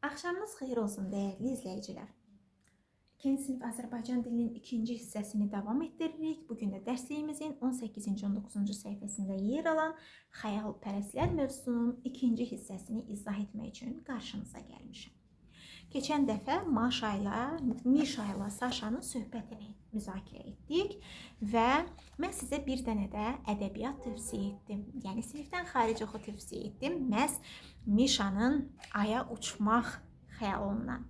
Axşamınız xeyir olsun dəyərli izləyicilər. 2-ci sinif Azərbaycan dilinin 2-ci hissəsini davam etdiririk. Bugün də dərsliyimizin 18-ci 19-cu səhifəsində yer alan xəyalpərəstlər mövzusunun 2-ci hissəsini izah etmək üçün qarşınıza gəlmişəm. Keçən dəfə Mişa ilə Saşanın söhbətini müzakirə etdik və mən sizə bir dənə də ədəbiyyat tövsiyə etdim. Yəni sinifdən xaric oxu tövsiyə etdim. Məhz Mişanın aya uçmaq xəyalından.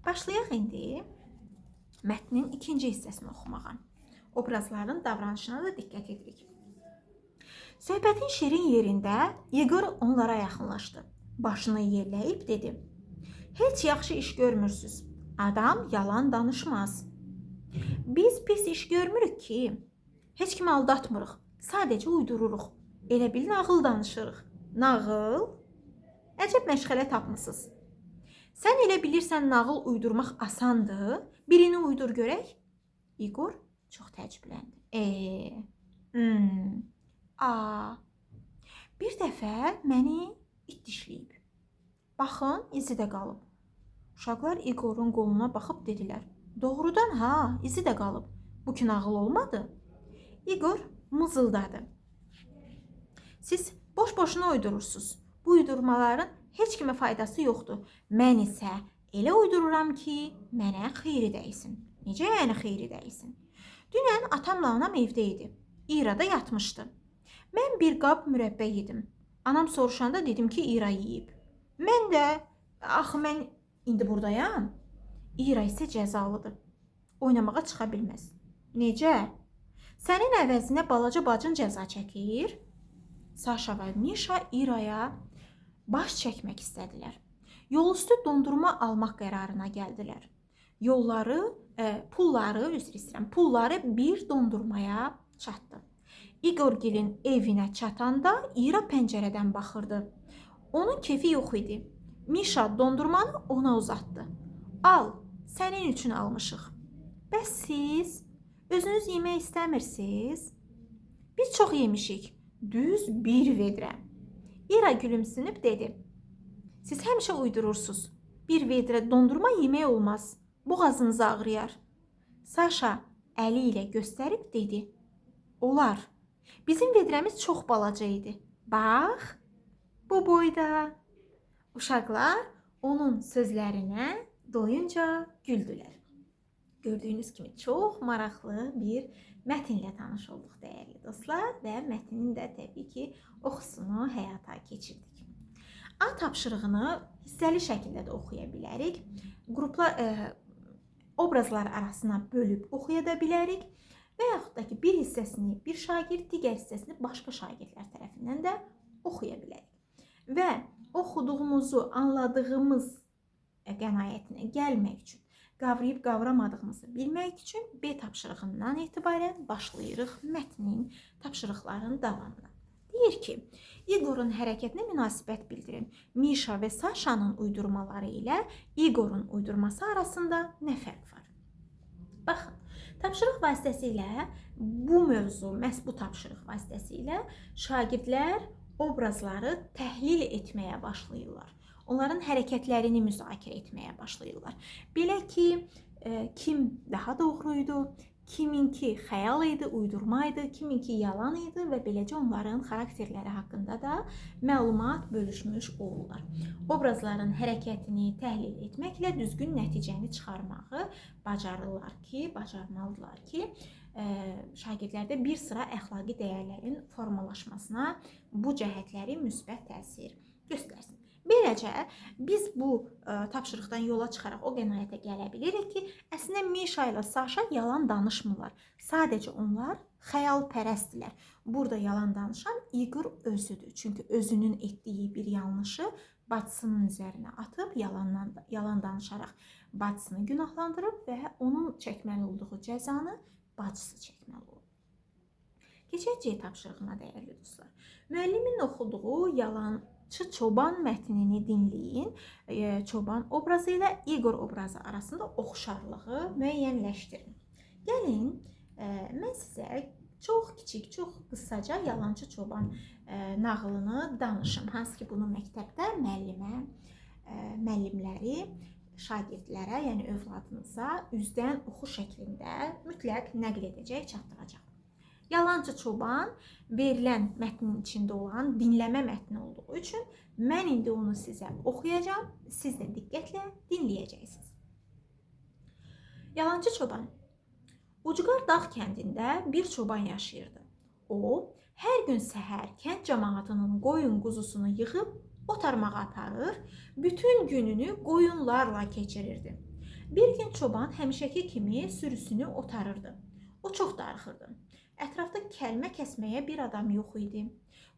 Başlayaq indi mətnin 2-ci hissəsini oxumağa. Obrazların davranışına da diqqət edirik. Söhbətin şirin yerində Yegor onlara yaxınlaşdı. Başını yerləyib dedi: "Heç yaxşı iş görmürsünüz. Adam yalan danışmaz. Biz pis iş görmürük ki. Heç kimi aldatmırıq. Sadəcə uydururuq. Elə bil nağıl danışırıq." Nağıl? Əcəb məşğələ tapmısınız. Sən elə bilirsən nağıl uydurmaq asandır. Birini uydur görək. Igor çox təəccübləndi. Bir dəfə məni it dişləyib. Baxın, izi də qalıb. Uşaqlar Igorun qoluna baxıb dedilər: "Doğrudan ha, izi də qalıb. Bu ki nağıl olmadı." Igor mızıldadı: "Siz boş-boşuna uydurursunuz. Bu uydurmaların heç kimə faydası yoxdur. Mən isə elə uydururam ki, mənə xeyri dəysin." Necə yəni xeyri dəysin? Dünən atamla anam evdə idi. İra da yatmışdı. Mən bir qab mürəbbə yedim. Anam soruşanda dedim ki, İra yeyib. Mən də, axı mən indi buradayam. İra isə cəzalıdır. Oynamağa çıxa bilməz. Necə? Sənin əvəzinə balaca bacın cəza çəkir? Saşa və Mişa İraya baş çəkmək istədilər. Yolüstü dondurma almaq qərarına gəldilər. Pulları bir dondurmaya çatdı. İgorgilin evinə çatanda İra pəncərədən baxırdı. Onun kefi yox idi. Mişa dondurmanı ona uzatdı. "Al, sənin üçün almışıq." "Bəs siz özünüz yemək istəmirsiniz?" "Biz çox yemişik. Düz bir vedrə." İra gülümsünüb dedi: "Siz həmişə uydurursunuz. Bir vedrə dondurma yemək olmaz. Boğazınız ağrıyar." Saşa əli ilə göstərib dedi: "Olar. Bizim vedrəmiz çox balaca idi. Bax, bu boyda." Uşaqlar onun sözlərinə doyunca güldülər. Gördüyünüz kimi çox maraqlı bir mətnlə tanış olduq dəyərli dostlar və mətnin də təbii ki oxusunu həyata keçirdik. A tapşırığını hissəli şəkildə də oxuya bilərik. Obrazlar arasına bölüb oxuya da bilərik və yaxud da ki bir hissəsini bir şagird, digər hissəsini başqa şagirdlər tərəfindən də oxuya bilərik. Və oxuduğumuzu, anladığımız qənaətinə gəlmək üçün, qavrayıb qavramadığımızı bilmək üçün B tapşırığından etibarən başlayırıq mətnin tapşırıqların davamına. Deyir ki, Igorun hərəkətinə münasibət bildirin. Mişa və Saşanın uydurmaları ilə Igorun uydurması arasında nə fərq var? Baxın, tapşırıq vasitəsilə bu mövzu, məhz bu tapşırıq vasitəsilə şagirdlər obrazları təhlil etməyə başlayırlar. Onların hərəkətlərini müzakirə etməyə başlayırlar. Belə ki, kim daha doğruydu, kiminki xəyal idi, uydurma idi, kiminki yalan idi və beləcə onların xarakterləri haqqında da məlumat bölüşmüş olurlar. Obrazların hərəkətini təhlil etməklə düzgün nəticəni çıxarmağı bacarmalıdırlar ki, şagirdlərdə bir sıra əxlaqi dəyərlərin formalaşmasına bu cəhətləri müsbət təsir göstərsin. Beləcə, biz bu tapşırıqdan yola çıxaraq o qənaətə gələ bilirik ki, əslində Mişa ilə Saşa yalan danışmırlar. Sadəcə onlar xəyalpərəstdirlər. Burada yalan danışan Igor özüdür. Çünki özünün etdiyi bir yanlışı bacısının üzərinə atıb, yalan danışaraq bacısını günahlandırıb və onun çəkməli olduğu cəzanı bacısı çəkməli olur. Keçək C tapşırığına dəyərli dostlar. Müəllimin oxuduğu yalançı çoban mətnini dinləyin. Çoban obrazı ilə Igor obrazı arasında oxşarlığı müəyyənləşdirin. Gəlin, mən sizə Çox kiçik, çox qısaca Yalançı Çoban nağılını danışım. Hansı ki, bunu məktəbdə müəllimləri şagirdlərə, yəni övladınıza üzdən oxu şəklində mütləq nəql edəcək, çatdıracaq. Yalançı Çoban verilən mətnin içində olan dinləmə mətni olduğu üçün mən indi onu sizə oxuyacağım, siz də diqqətlə dinləyəcəksiniz. Yalançı Çoban. Ucqar dağ kəndində bir çoban yaşayırdı. O, hər gün səhər kənd cəmaatının qoyun quzusunu yığıb otarmağa aparır, bütün gününü qoyunlarla keçirirdi. Bir gün çoban həmişəki kimi sürüsünü otarırdı. O çox darıxırdı. Ətrafda kəlmə kəsməyə bir adam yox idi.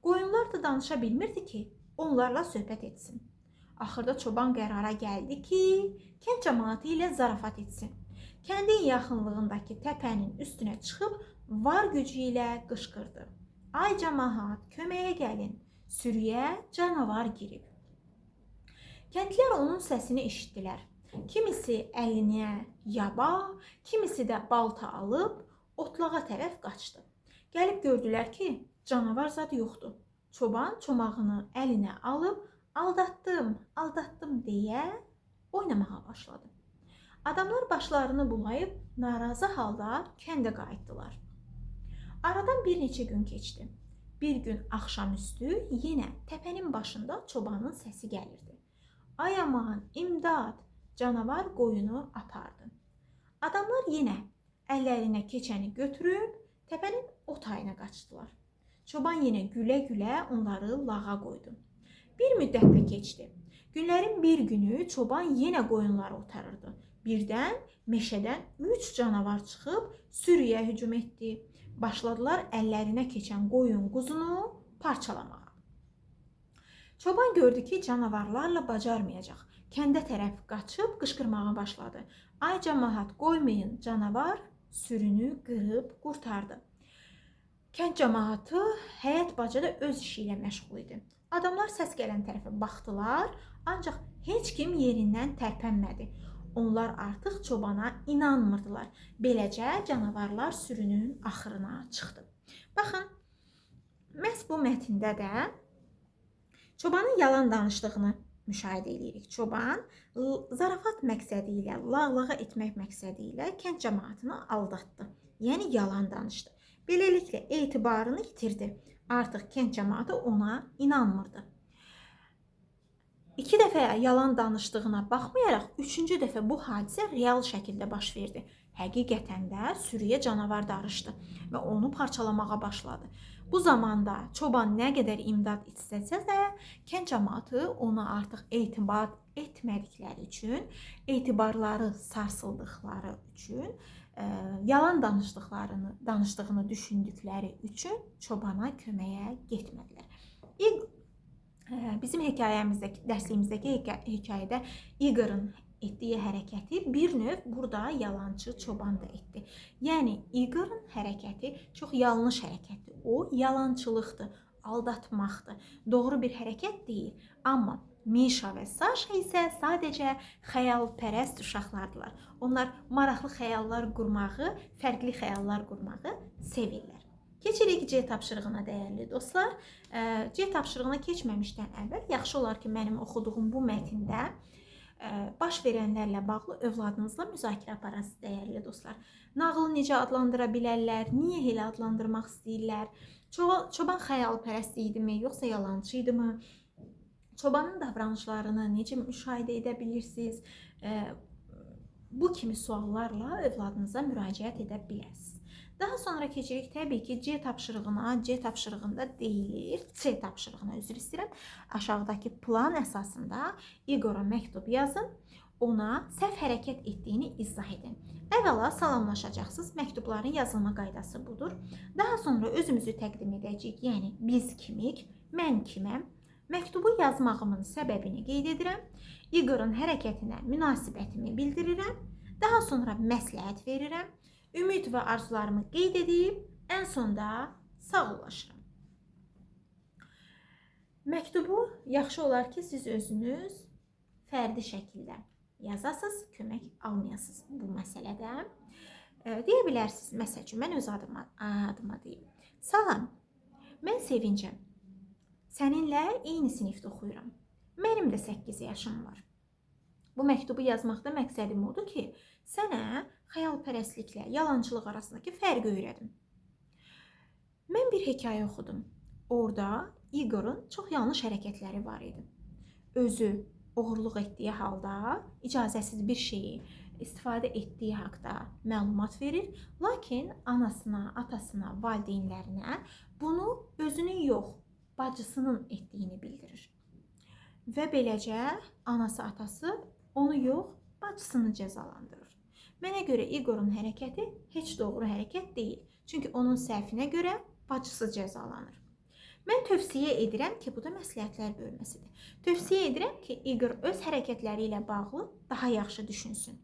Qoyunlar da danışa bilmirdi ki, onlarla söhbət etsin. Axırda çoban qərara gəldi ki, kənd cəmaatı ilə zarafat etsin. Kəndin yaxınlığındakı təpənin üstünə çıxıb var gücü ilə qışqırdı. Ay cəmaat, köməyə gəlin, sürüyə canavar girib. Kəndlilər onun səsini eşitdilər. Kimisi əlinə yaba, kimisi də balta alıb otlağa tərəf qaçdı. Gəlib gördülər ki, canavar zad yoxdur. Çoban çomağını əlinə alıb aldatdım deyə oynamağa başladı. Adamlar başlarını bulayıb narazı halda kəndə qayıtdılar. Aradan bir neçə gün keçdi. Bir gün axşamüstü yenə təpənin başında çobanın səsi gəlirdi. Ay aman, imdad, canavar qoyunu apardı. Adamlar yenə əllərinə keçəni götürüb təpənin o tayına qaçdılar. Çoban yenə gülə-gülə onları lağa qoydu. Bir müddət də keçdi. Günlərin bir günü çoban yenə qoyunları otarırdı. Birdən meşədən 3 canavar çıxıb sürüyə hücum etdi. Başladılar əllərinə keçən qoyun quzunu parçalamağa. Çoban gördü ki, canavarlarla bacarmayacaq. Kəndə tərəf qaçıb qışqırmağa başladı. Ay cəmaat, qoymayın, canavar sürünü qırıb qurtardı. Kənd cəmaatı həyət bacada öz işi ilə məşğul idi. Adamlar səs gələn tərəfə baxdılar, ancaq heç kim yerindən tərpənmədi. Onlar artıq çobana inanmırdılar. Beləcə canavarlar sürünün axırına çıxdı. Baxın, məhz bu mətndə də çobanın yalan danışdığını müşahidə edirik. Çoban zarafat məqsədi ilə, lağlağa etmək məqsədi ilə kənd cəmaatını aldatdı. Yəni yalan danışdı. Beləliklə etibarını itirdi. Artıq kənd cəmaatı ona inanmırdı. 2 dəfə yalan danışdığına baxmayaraq, 3-cü dəfə bu hadisə real şəkildə baş verdi. Həqiqətən də sürüyə canavar darışdı və onu parçalamağa başladı. Bu zamanda çoban nə qədər imdad istəsə də, kənd cəmaatı ona artıq etibar etmədikləri üçün, etibarları sarsıldıqları üçün, yalan danışdığını düşündükləri üçün çobana köməyə getmədilər. Bizim hekayəmizdəki, dərsliyimizdəki hekayədə İqorun etdiyi hərəkəti bir növ burada yalançı çoban da etdi. Yəni İqorun hərəkəti çox yanlış hərəkətdir. O yalançılıqdır, aldatmaqdır. Doğru bir hərəkət deyil. Amma Mişa və Saşa isə sadəcə xəyalpərəst uşaqlardılar. Onlar maraqlı xəyallar qurmağı, fərqli xəyallar qurmağı sevirlər. Keçirik C tapşırığına dəyərli dostlar. C tapşırığına keçməmişdən əvvəl yaxşı olar ki, mənim oxuduğum bu mətndə baş verənlərlə bağlı övladınızla müzakirə aparasınız dəyərli dostlar. Nağılı necə adlandıra bilərlər, niyə elə adlandırmaq istəyirlər? Çoban xəyalpərəst idimi, yoxsa yalançı idimi? Çobanın davranışlarını necə müşahidə edə bilirsiniz? Bu kimi suallarla övladınıza müraciət edə bilərsiniz. Daha sonra keçirik təbii ki, C tapşırığına, C tapşırığında deyilir, C tapşırığına üzr istəyirəm. Aşağıdakı plan əsasında İqora məktub yazın, ona səhv hərəkət etdiyini izah edin. Əvvəla salamlaşacaqsınız, məktubların yazılma qaydası budur. Daha sonra özümüzü təqdim edəcəyik, yəni biz kimik, mən kiməm. Məktubu yazmağımın səbəbini qeyd edirəm, İqorun hərəkətinə münasibətimi bildirirəm, daha sonra məsləhət verirəm. Ümid və arzularımı qeyd edib, ən sonda sağollaşıram. Məktubu yaxşı olar ki, siz özünüz fərdi şəkildə yazasınız, kömək almayasınız bu məsələdə. Deyə bilərsiniz, məsəl üçün, mən öz adıma deyim. Salam, mən Sevincəm. Səninlə eyni sinifdə oxuyuram. Mənim də 8 yaşım var. Bu məktubu yazmaqda məqsədim odur ki, sənə xəyalpərəstliklə yalançılıq arasındakı fərqi öyrədim. Mən bir hekayə oxudum. Orada Igor'un çox yanlış hərəkətləri var idi. Özü oğurluq etdiyi halda icazəsiz bir şeyi istifadə etdiyi haqda məlumat verir, lakin anasına, atasına, valideynlərinə bunu özünün yox, bacısının etdiyini bildirir. Və beləcə anası, atası onu yox, bacısını cəzalandırır. Mənə görə Igor'un hərəkəti heç doğru hərəkət deyil. Çünki onun səhvinə görə bacısı cəzalanır. Mən tövsiyə edirəm ki, bu da məsləhətlər bölməsidir. Tövsiyə edirəm ki, Igor öz hərəkətləri ilə bağlı daha yaxşı düşünsün.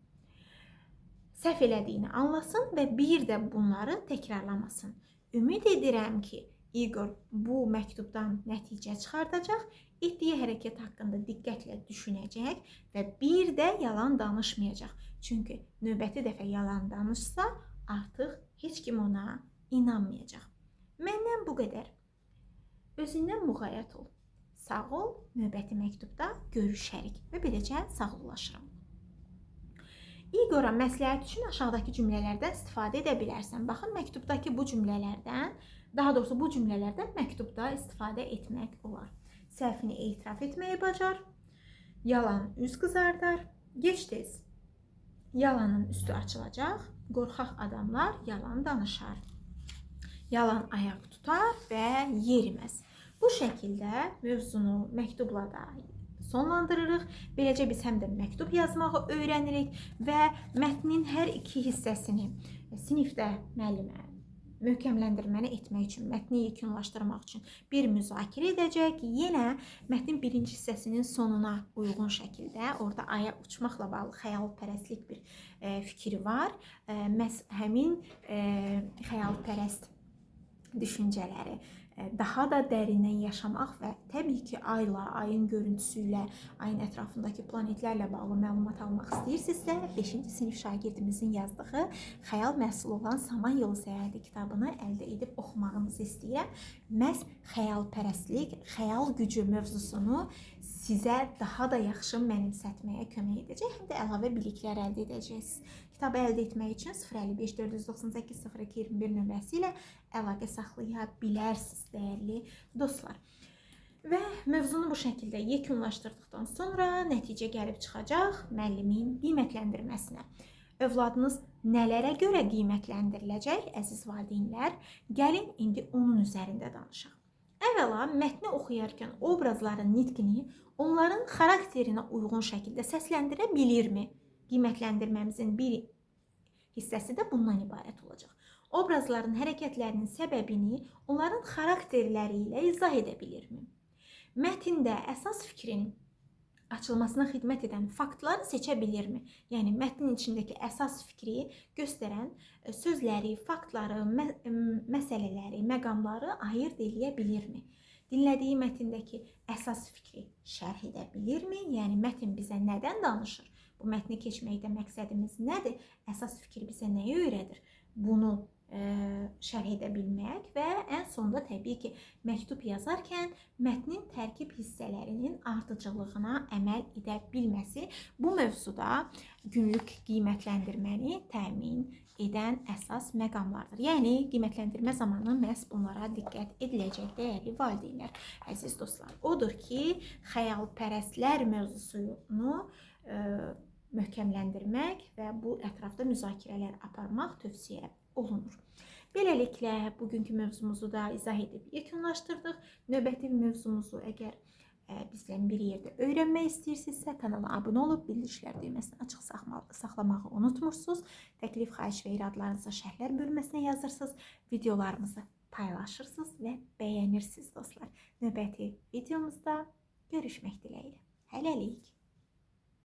Səhv elədiyini anlasın və bir də bunları təkrarlamasın. Ümid edirəm ki, Igor bu məktubdan nəticə çıxardacaq, etdiyi hərəkət haqqında diqqətlə düşünəcək və bir də yalan danışmayacaq. Çünki növbəti dəfə yalan danışsa, artıq heç kim ona inanmayacaq. Məndən bu qədər. Özündən müğayət ol. Sağ ol, növbəti məktubda görüşərik və beləcə sağollaşıram. Igor'a məsləhət üçün aşağıdakı cümlələrdən istifadə edə bilərsən. Baxın, məktubdakı bu cümlələrdən, daha doğrusu bu cümlələrdən məktubda istifadə etmək olar. Səhvini etiraf etməyi bacar, yalan üz qızardar, gec-tez yalanın üstü açılacaq, qorxaq adamlar yalan danışar. Yalan ayaq tutar və yeriməz. Bu şəkildə mövzunu məktubla da sonlandırırıq. Beləcə biz həm də məktub yazmağı öyrənirik və mətnin hər iki hissəsini sinifdə müəllimə möhkəmləndirməni etmək üçün, mətni yekunlaşdırmaq üçün bir müzakirə edəcək. Yenə mətnin birinci hissəsinin sonuna uyğun şəkildə, orada aya uçmaqla bağlı xəyalpərəstlik bir fikri var. Məhz həmin xəyalpərəst düşüncələri daha da dərindən yaşamaq və təbii ki, ayla, ayın görüntüsü ilə, ayın ətrafındakı planetlərlə bağlı məlumat almaq istəyirsinizsə, 5-ci sinif şagirdimizin yazdığı xəyal məhsulu olan Samanyolu Səyahəti kitabını əldə edib oxumağınızı istəyirəm. Məhz xəyalpərəstlik, xəyal gücü mövzusunu sizə daha da yaxşı mənimsətməyə kömək edəcək, həm də əlavə biliklər əldə edəcəksiniz. Kitabı əldə etmək üçün 055 498 02 21 nömrəsi ilə əlaqə saxlaya bilərsiniz, dəyərli dostlar. Və mövzunu bu şəkildə yekunlaşdırdıqdan sonra nəticə gəlib çıxacaq müəllimin qiymətləndirməsinə. Övladınız nələrə görə qiymətləndiriləcək, əziz valideynlər? Gəlin indi onun üzərində danışaq. Əvvəla, mətni oxuyarkən obrazların nitqini onların xarakterinə uyğun şəkildə səsləndirə bilirmi? Qiymətləndirməmizin bir hissəsi də bundan ibarət olacaq. Obrazların hərəkətlərinin səbəbini onların xarakterləri ilə izah edə bilirmi? Mətndə əsas fikrin açılmasına xidmət edən faktları seçə bilirmi? Yəni, mətnin içindəki əsas fikri göstərən sözləri, faktları, məsələləri, məqamları ayırd edə bilirmi? Dinlədiyi mətndəki əsas fikri şərh edə bilirmi? Yəni, mətn bizə nədən danışır? Bu mətni keçməkdə məqsədimiz nədir? Əsas fikir bizə nəyi öyrədir? Bunu şərh edə bilmək və ən sonda təbii ki, məktub yazarkən mətnin tərkib hissələrinin ardıcıllığına əməl edə bilməsi bu mövzuda günlük qiymətləndirməni təmin edən əsas məqamlardır. Yəni, qiymətləndirmə zamanı məhz bunlara diqqət ediləcək, dəyərli valideynlər, əziz dostlar. Odur ki, xəyalpərəstlər mövzusunu möhkəmləndirmək və bu ətrafda müzakirələr aparmaq tövsiyə olunur. Beləliklə, bugünkü mövzumuzu da izah edib yekunlaşdırdıq. Növbəti mövzumuzu əgər bizdən bir yerdə öyrənmək istəyirsinizsə, kanala abunə olub bildirişlər düyməsini açıq saxlamağı unutmursunuz. Təklif, xahiş və iradlarınızı şərhlər bölməsinə yazırsınız, videolarımızı paylaşırsınız və bəyənirsiniz dostlar. Növbəti videomuzda görüşmək diləyilə. Hələlik.